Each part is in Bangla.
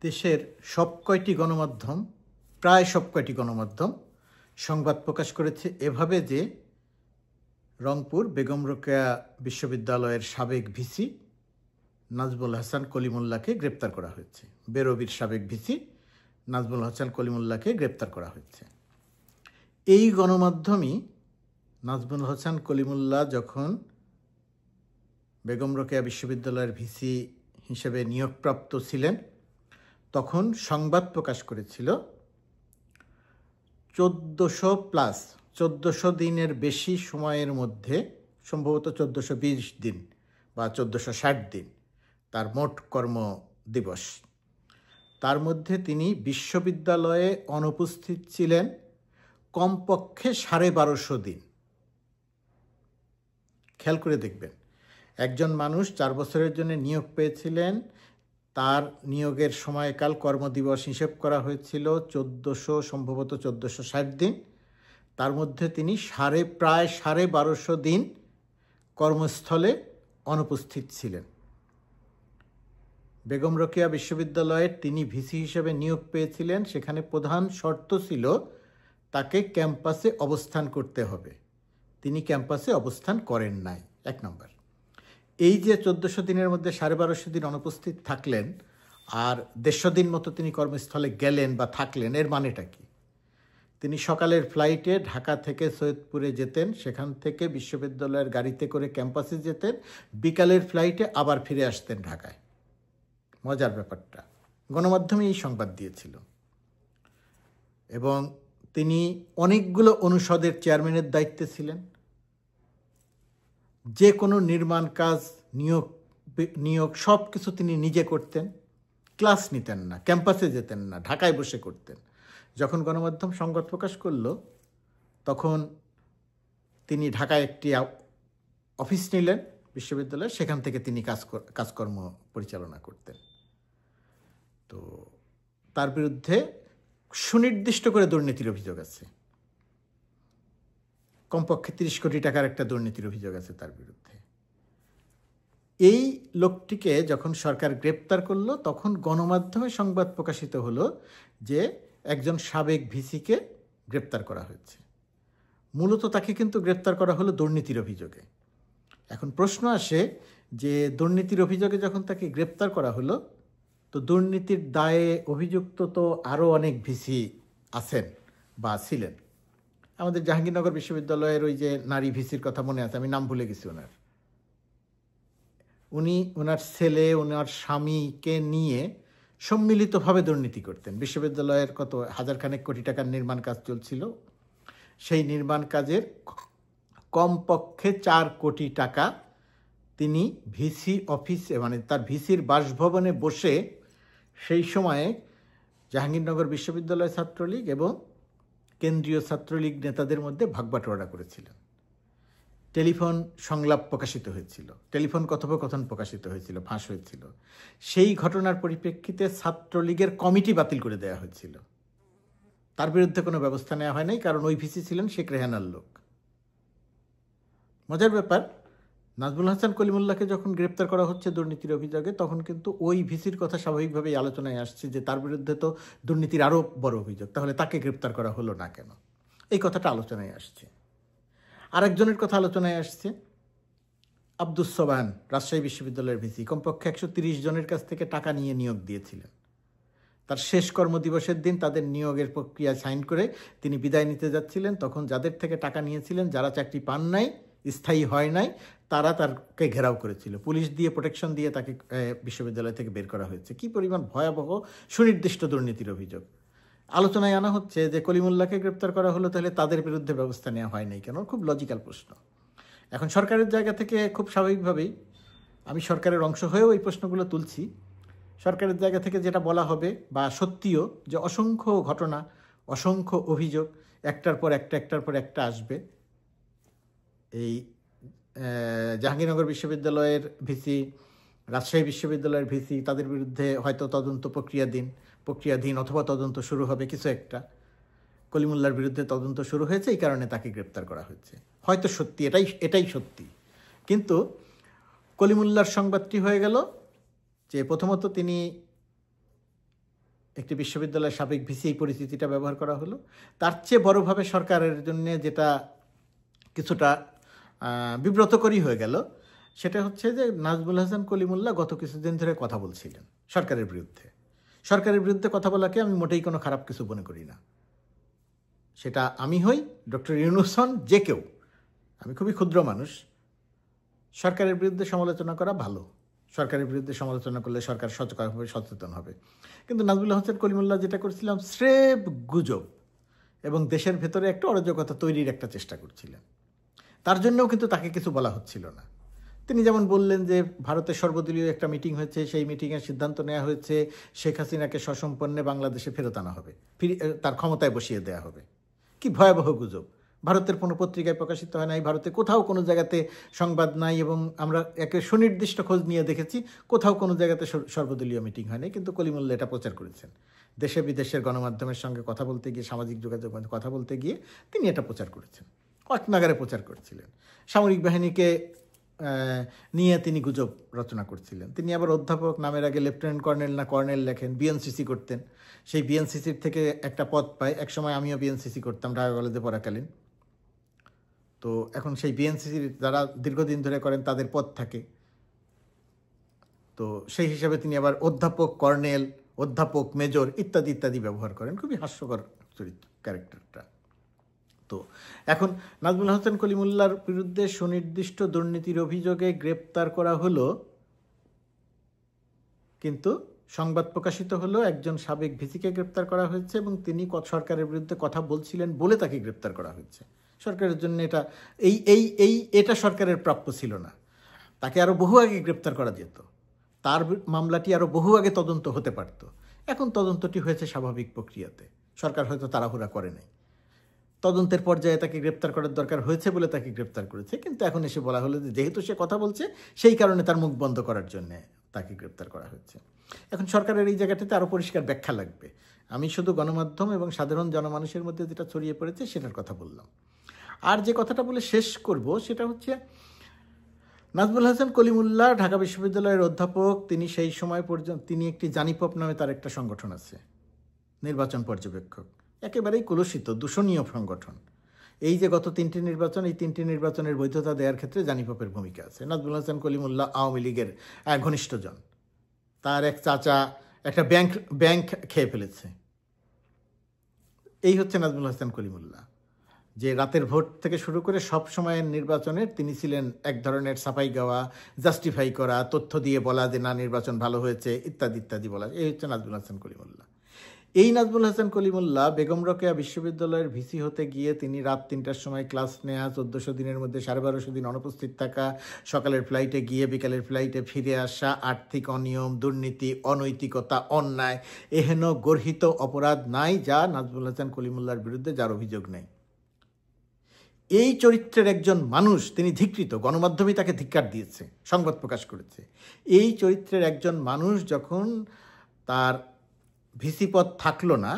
দেশের সব কয়টি গণমাধ্যম, প্রায় সব কয়টি গণমাধ্যম সংবাদ প্রকাশ করেছে এভাবে যে রংপুর বেগম রোকেয়া বিশ্ববিদ্যালয়ের সাবেক ভিসি নাজমুল হাসান কলিমুল্লাহকে গ্রেপ্তার করা হয়েছে। বেরবির সাবেক ভিসি নাজমুল হাসান কলিমুল্লাহকে গ্রেপ্তার করা হয়েছে। এই গণমাধ্যমই নাজমুল হাসান কলিমুল্লাহ যখন বেগম রোকেয়া বিশ্ববিদ্যালয়ের ভিসি হিসেবে নিয়োগপ্রাপ্ত ছিলেন তখন সংবাদ প্রকাশ করেছিল 1400 দিনের বেশি সময়ের মধ্যে, সম্ভবত 1420 দিন বা 1460 দিন তার মোট কর্মদিবস, তার মধ্যে তিনি বিশ্ববিদ্যালয়ে অনুপস্থিত ছিলেন কমপক্ষে 1250 দিন। খেয়াল করে দেখবেন, একজন মানুষ 4 বছরের জন্য নিয়োগ পেয়েছিলেন, তার নিয়োগের সময়কাল কর্মদিবস হিসেব করা হয়েছিল 1460 দিন, তার মধ্যে তিনি প্রায় 1250 দিন কর্মস্থলে অনুপস্থিত ছিলেন। বেগম রোকেয়া বিশ্ববিদ্যালয়ের তিনি ভিসি হিসেবে নিয়োগ পেয়েছিলেন, সেখানে প্রধান শর্ত ছিল তাকে ক্যাম্পাসে অবস্থান করতে হবে। তিনি ক্যাম্পাসে অবস্থান করেন নাই, 1 নম্বর। এই যে 1400 দিনের মধ্যে 1250 দিন অনুপস্থিত থাকলেন আর 150 দিন মতো তিনি কর্মস্থলে গেলেন বা থাকলেন, এর মানেটা কি? তিনি সকালের ফ্লাইটে ঢাকা থেকে সৈয়দপুরে যেতেন, সেখান থেকে বিশ্ববিদ্যালয়ের গাড়িতে করে ক্যাম্পাসে যেতেন, বিকালের ফ্লাইটে আবার ফিরে আসতেন ঢাকায়। মজার ব্যাপারটা, গণমাধ্যমে এই সংবাদ দিয়েছিল। এবং তিনি অনেকগুলো অনুষদের চেয়ারম্যানের দায়িত্বে ছিলেন। যে কোনো নির্মাণ কাজ, নিয়োগ সব কিছু তিনি নিজে করতেন, ক্লাস নিতেন না, ক্যাম্পাসে যেতেন না, ঢাকায় বসে করতেন। যখন গণমাধ্যম সংবাদ প্রকাশ করল তখন তিনি ঢাকায় একটি অফিস নিলেন বিশ্ববিদ্যালয়ে, সেখান থেকে তিনি কাজকর্ম পরিচালনা করতেন। তো তার বিরুদ্ধে সুনির্দিষ্ট করে দুর্নীতির অভিযোগ আছে, কমপক্ষে 30 কোটি টাকার একটা দুর্নীতির অভিযোগ আছে তার বিরুদ্ধে। এই লোকটিকে যখন সরকার গ্রেপ্তার করলো তখন গণমাধ্যমে সংবাদ প্রকাশিত হলো যে একজন সাবেক ভিসিকে গ্রেপ্তার করা হয়েছে। মূলত তাকে কিন্তু গ্রেপ্তার করা হলো দুর্নীতির অভিযোগে। এখন প্রশ্ন আসে যে দুর্নীতির অভিযোগে যখন তাকে গ্রেপ্তার করা হলো, তো দুর্নীতির দায়ে অভিযুক্ত তো আরও অনেক ভিসি আছেন বা ছিলেন। আমাদের জাহাঙ্গীরনগর বিশ্ববিদ্যালয়ের ওই যে নারী ভিসির কথা মনে আছে, আমি নাম ভুলে গেছি ওনার ছেলে, ওনার স্বামীকে নিয়ে সম্মিলিতভাবে দুর্নীতি করতেন। বিশ্ববিদ্যালয়ের কত হাজারখানেক কোটি টাকার নির্মাণ কাজ চলছিল, সেই নির্মাণ কাজের কমপক্ষে 4 কোটি টাকা তিনি ভিসি অফিসে, মানে তার ভিসির বাসভবনে বসে সেই সময়ে জাহাঙ্গীরনগর বিশ্ববিদ্যালয় ছাত্রলীগ এবং কেন্দ্রীয় ছাত্রলীগ নেতাদের মধ্যে ভাগবাটোয়ারা করেছিলেন। টেলিফোন সংলাপ প্রকাশিত হয়েছিল, টেলিফোন কথোপকথন প্রকাশিত হয়েছিল, ফাঁস হয়েছিল। সেই ঘটনার পরিপ্রেক্ষিতে ছাত্রলীগের কমিটি বাতিল করে দেওয়া হয়েছিল। তার বিরুদ্ধে কোনো ব্যবস্থা নেওয়া হয় নাই, কারণ ওই ভিসি ছিলেন শেখ রেহানার লোক। মজার ব্যাপার, নাজমুল হাসান কলিমুল্লাহকে যখন গ্রেপ্তার করা হচ্ছে দুর্নীতির অভিযোগে, তখন কিন্তু ওই ভিসির কথা স্বাভাবিকভাবেই আলোচনায় আসছে যে তার বিরুদ্ধে তো দুর্নীতির আরও বড় অভিযোগ, তাহলে তাকে গ্রেপ্তার করা হলো না কেন? এই কথাটা আলোচনায় আসছে। আরেকজনের কথা আলোচনায় আসছে, আব্দুস সোবহান, রাজশাহী বিশ্ববিদ্যালয়ের ভিসি, কমপক্ষে 130 জনের কাছ থেকে টাকা নিয়ে নিয়োগ দিয়েছিলেন। তার শেষ কর্মদিবসের দিন তাদের নিয়োগের প্রক্রিয়া সাইন করে তিনি বিদায় নিতে যাচ্ছিলেন, তখন যাদের থেকে টাকা নিয়েছিলেন, যারা চাকরি পান নাই, স্থায়ী হয় নাই, তারা তাকে ঘেরাও করেছিল, পুলিশ দিয়ে প্রোটেকশন দিয়ে তাকে বিশ্ববিদ্যালয় থেকে বের করা হয়েছে। কি পরিমাণ ভয়াবহ সুনির্দিষ্ট দুর্নীতির অভিযোগ! আলোচনায় আনা হচ্ছে যে কলিমুল্লাহকে গ্রেপ্তার করা হলো, তাহলে তাদের বিরুদ্ধে ব্যবস্থা নেওয়া হয় নাই কেন? খুব লজিক্যাল প্রশ্ন। এখন সরকারের জায়গা থেকে খুব স্বাভাবিকভাবেই, আমি সরকারের অংশ হয়েও এই প্রশ্নগুলো তুলছি, সরকারের জায়গা থেকে যেটা বলা হবে বা সত্যিও যে অসংখ্য ঘটনা, অসংখ্য অভিযোগ একটার পর একটা আসবে। এই জাহাঙ্গীরনগর বিশ্ববিদ্যালয়ের ভিসি, রাজশাহী বিশ্ববিদ্যালয়ের ভিসি, তাদের বিরুদ্ধে হয়তো তদন্ত প্রক্রিয়াধীন অথবা তদন্ত শুরু হবে কিছু একটা। কলিমুল্লাহর বিরুদ্ধে তদন্ত শুরু হয়েছে, এই কারণে তাকে গ্রেপ্তার করা হয়েছে, হয়তো সত্যি, এটাই সত্যি। কিন্তু কলিমুল্লাহর সংবাদটি হয়ে গেল যে প্রথমত তিনি একটি বিশ্ববিদ্যালয়ের সাবেক ভিসি এই পরিস্থিতিটা ব্যবহার করা হলো। তার চেয়ে বড়ভাবে সরকারের জন্য যেটা কিছুটা বিব্রতকরই হয়ে গেল, সেটা হচ্ছে যে নাজমুল হাসান কলিমুল্লাহ গত কিছুদিন ধরে কথা বলছিলেন সরকারের বিরুদ্ধে। সরকারের বিরুদ্ধে কথা বলাকে আমি মোটেই কোনো খারাপ কিছু মনে করি না। সেটা আমি হই, ডক্টর ইউনূস হন, যে কেউ। আমি খুবই ক্ষুদ্র মানুষ। সরকারের বিরুদ্ধে সমালোচনা করা ভালো। সরকারের বিরুদ্ধে সমালোচনা করলে সরকার সচেতন হবে। কিন্তু নাজমুল হাসান কলিমুল্লাহ যেটা করছিলাম স্রেফ গুজব এবং দেশের ভেতরে একটা অরাজকতা তৈরির একটা চেষ্টা করছিলেন। তার জন্যও কিন্তু তাকে কিছু বলা হচ্ছিল না। তিনি যেমন বললেন যে ভারতের সর্বদলীয় একটা মিটিং হয়েছে, সেই মিটিংয়ের সিদ্ধান্ত নেওয়া হয়েছে শেখ হাসিনাকে সসম্পন্নে বাংলাদেশে ফেরত আনা হবে, তার ক্ষমতায় বসিয়ে দেওয়া হবে। কি ভয়াবহ গুজব! ভারতের কোনো পত্রিকায় প্রকাশিত হয় নাই, ভারতে কোথাও কোনো জায়গাতে সংবাদ নাই, এবং আমরা একে সুনির্দিষ্ট খোঁজ নিয়ে দেখেছি কোথাও কোনো জায়গাতে সর্বদলীয় মিটিং হয় নাই। কিন্তু কলিমুল্লাহ এটা প্রচার করেছেন। দেশে বিদেশের গণমাধ্যমের সঙ্গে কথা বলতে গিয়ে, সামাজিক যোগাযোগ মাধ্যমে কথা বলতে গিয়ে তিনি এটা প্রচার করেছেন, এক নাগারে প্রচার করছিলেন। সামরিক বাহিনীকে নিয়ে তিনি গুজব রচনা করছিলেন। তিনি আবার অধ্যাপক, নামের আগে লেফটেন্যান্ট কর্নেল না কর্নেল লেখেন, বিএনসিসি করতেন। সেই বিএনসিসির থেকে একটা পদ পায়। একসময় আমিও বিএনসিসি করতাম ঢাকা কলেজে পড়াকালীন। তো এখন সেই বিএনসিসির যারা দীর্ঘদিন ধরে করেন তাদের পদ থাকে। তো সেই হিসাবে তিনি আবার অধ্যাপক, কর্নেল, অধ্যাপক, মেজর ইত্যাদি ইত্যাদি ব্যবহার করেন। খুবই হাস্যকর চরিত্র, ক্যারেক্টারটা। তো এখন নাজমুল হাসান কলিমুল্লাহর বিরুদ্ধে সুনির্দিষ্ট দুর্নীতির অভিযোগে গ্রেপ্তার করা হলো, কিন্তু সংবাদ প্রকাশিত হলো একজন সাবেক ভিসিকে গ্রেপ্তার করা হয়েছে এবং তিনি সরকারের বিরুদ্ধে কথা বলছিলেন বলে তাকে গ্রেপ্তার করা হয়েছে। সরকারের জন্য এটা এটা সরকারের প্রাপ্য ছিল না। তাকে আরও বহু আগে গ্রেপ্তার করা যেত। তার মামলাটি আরও বহু আগে তদন্ত হতে পারত। এখন তদন্তটি হয়েছে স্বাভাবিক প্রক্রিয়াতে। সরকার হয়তো তাড়াহুড়া করে নাই। তদন্তের পর্যায়ে তাকে গ্রেপ্তার করার দরকার হয়েছে বলে তাকে গ্রেপ্তার করেছে। কিন্তু এখন এসে বলা হলো যে যেহেতু সে কথা বলছে, সেই কারণে তার মুখ বন্ধ করার জন্য তাকে গ্রেপ্তার করা হয়েছে। এখন সরকারের এই জায়গাটিতে আরও পরিষ্কার ব্যাখ্যা লাগবে। আমি শুধু গণমাধ্যম এবং সাধারণ জনমানুষের মধ্যে যেটা ছড়িয়ে পড়েছে সেটার কথা বললাম। আর যে কথাটা বলে শেষ করব সেটা হচ্ছে, নাজমুল হাসান কলিমুল্লাহ ঢাকা বিশ্ববিদ্যালয়ের অধ্যাপক। তিনি সেই সময় পর্যন্ত তিনি একটি জানিপপ নামে তার একটা সংগঠন আছে, নির্বাচন পর্যবেক্ষক। একেবারেই কলুষিত, দূষণীয় সংগঠন। এই যে গত 3টি নির্বাচন, এই 3টি নির্বাচনের বৈধতা দেওয়ার ক্ষেত্রে জানিপপের ভূমিকা আছে। নাজমুল হাসান কলিমুল্লাহ আওয়ামী লীগের ঘনিষ্ঠজন। তার এক চাচা একটা ব্যাংক খেয়ে ফেলেছে। এই হচ্ছে নাজমুল হাসান কলিমুল্লাহ, যে রাতের ভোট থেকে শুরু করে সব সময়ের নির্বাচনের তিনি ছিলেন এক ধরনের সাফাই গাওয়া, জাস্টিফাই করা, তথ্য দিয়ে বলা যে না নির্বাচন ভালো হয়েছে ইত্যাদি ইত্যাদি বলা। এই হচ্ছে নাজমুল হাসান কলিমুল্লাহ। এই নাজমুল হাসান কলিমুল্লাহ বেগম রোকেয়া বিশ্ববিদ্যালয়ের ভিসি হতে গিয়ে তিনি রাত 3টার সময় ক্লাস নেওয়া, 1400 দিনের মধ্যে 1250 দিন অনুপস্থিত থাকা, সকালের ফ্লাইটে গিয়ে বিকালের ফ্লাইটে ফিরে আসা, আর্থিক অনিয়ম, দুর্নীতি, অনৈতিকতা, অন্যায়, এহেন গর্হিত অপরাধ নাই যা নাজমুল হাসান কলিমুল্লাহর বিরুদ্ধে যার অভিযোগ নেই। এই চরিত্রের একজন মানুষ, তিনি ধিক্কৃত, গণমাধ্যমে তাকে ধিক্কার দিয়েছে, সংবাদ প্রকাশ করেছে। এই চরিত্রের একজন মানুষ যখন তার ভিসি পদ থাকলো না,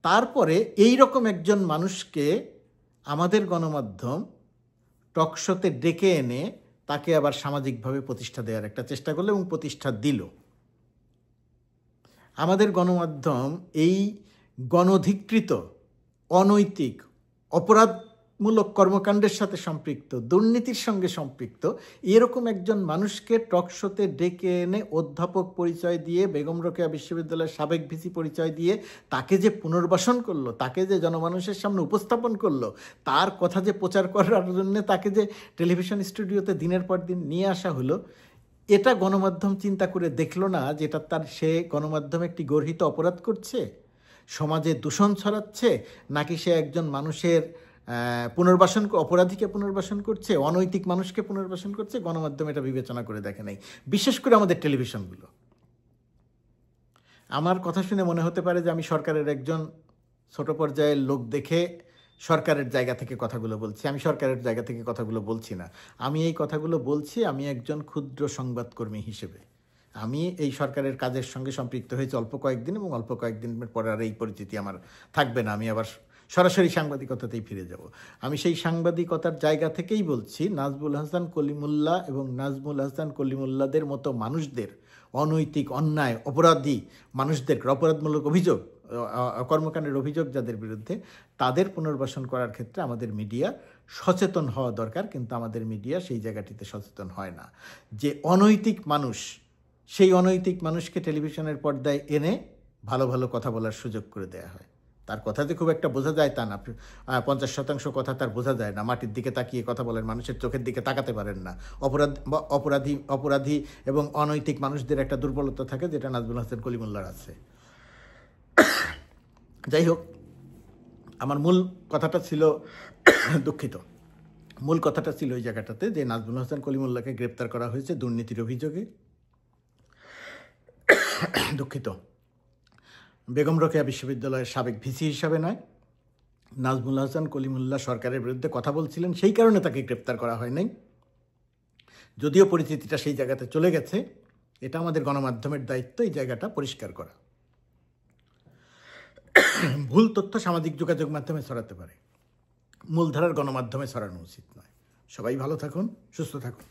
তারপরে এই রকম একজন মানুষকে আমাদের গণমাধ্যম টকশোতে ডেকে এনে তাকে আবার সামাজিকভাবে প্রতিষ্ঠা দেওয়ার একটা চেষ্টা করলো এবং প্রতিষ্ঠা দিল। আমাদের গণমাধ্যম এই গণধিকৃত, অনৈতিক, অপরাধমূলক কর্মকাণ্ডের সাথে সম্পৃক্ত, দুর্নীতির সঙ্গে সম্পৃক্ত এরকম একজন মানুষকে টকশোতে ডেকে এনে অধ্যাপক পরিচয় দিয়ে, বেগম রোকেয়া বিশ্ববিদ্যালয়ের সাবেক ভিসি পরিচয় দিয়ে তাকে যে পুনর্বাসন করলো, তাকে যে জনমানুষের সামনে উপস্থাপন করলো, তার কথা যে প্রচার করার জন্য তাকে যে টেলিভিশন স্টুডিওতে দিনের পর দিন নিয়ে আসা হলো, এটা গণমাধ্যম চিন্তা করে দেখলো না যেটা সে গণমাধ্যম একটি গর্হিত অপরাধ করছে, সমাজে দূষণ ছড়াচ্ছে, নাকি সে একজন মানুষের পুনর্বাসন, অপরাধীকে পুনর্বাসন করছে, অনৈতিক মানুষকে পুনর্বাসন করছে। গণমাধ্যম এটা বিবেচনা করে দেখে নাই, বিশেষ করে আমাদের টেলিভিশনগুলো। আমার কথা শুনে মনে হতে পারে যে আমি সরকারের একজন ছোট পর্যায়ের লোক দেখে সরকারের জায়গা থেকে কথাগুলো বলছি। আমি সরকারের জায়গা থেকে কথাগুলো বলছি না। আমি এই কথাগুলো বলছি আমি একজন ক্ষুদ্র সংবাদকর্মী হিসেবে। আমি এই সরকারের কাজের সঙ্গে সম্পৃক্ত হয়েছি অল্প কয়েকদিন, এবং অল্প কয়েকদিনের পরে আর এই পরিচিতি আমার থাকবে না। আমি আবার সরাসরি সাংবাদিকতাতেই ফিরে যাব। আমি সেই সাংবাদিকতার জায়গা থেকেই বলছি, নাজমুল হাসান কলিমুল্লাহ এবং নাজমুল হাসান কলিমুল্লাহদের মতো মানুষদের, অনৈতিক, অন্যায়, অপরাধী মানুষদের, অপরাধমূলক অভিযোগ, কর্মকাণ্ডের অভিযোগ যাদের বিরুদ্ধে, তাদের পুনর্বাসন করার ক্ষেত্রে আমাদের মিডিয়া সচেতন হওয়া দরকার। কিন্তু আমাদের মিডিয়া সেই জায়গাটিতে সচেতন হয় না। যে অনৈতিক মানুষ, সেই অনৈতিক মানুষকে টেলিভিশনের পর্দায় এনে ভালো ভালো কথা বলার সুযোগ করে দেয়া হয়। তার কথা যে খুব একটা বোঝা যায় তা না, 50% কথা তার বোঝা যায় না। মাটির দিকে তাকিয়ে কথা বলেন, মানুষের চোখের দিকে তাকাতে পারেন না। অপরাধী এবং অনৈতিক মানুষদের একটা দুর্বলতা থাকে, যেটা নাজমুল হাসান কলিমুল্লাহর আছে। যাই হোক, আমার মূল কথাটা ছিল, দুঃখিত, মূল কথাটা ছিল ওই জায়গাটাতে যে নাজমুল হাসান কলিমুল্লাহকে গ্রেপ্তার করা হয়েছে দুর্নীতির অভিযোগে। দুঃখিত, বেগম রোকেয়া বিশ্ববিদ্যালয়ের সাবেক ভিসি হিসাবে নয়, নাজমুল হাসান কলিমুল্লাহ সরকারের বিরুদ্ধে কথা বলছিলেন, সেই কারণে তাকে গ্রেপ্তার করা হয় নাই। যদিও পরিচিতিটা সেই জায়গাতে চলে গেছে, এটা আমাদের গণমাধ্যমের দায়িত্ব এই জায়গাটা পরিষ্কার করা। ভুল তথ্য সামাজিক যোগাযোগ মাধ্যমে ছড়াতে পারে, মূলধারার গণমাধ্যমে ছড়ানো উচিত নয়। সবাই ভালো থাকুন, সুস্থ থাকুন।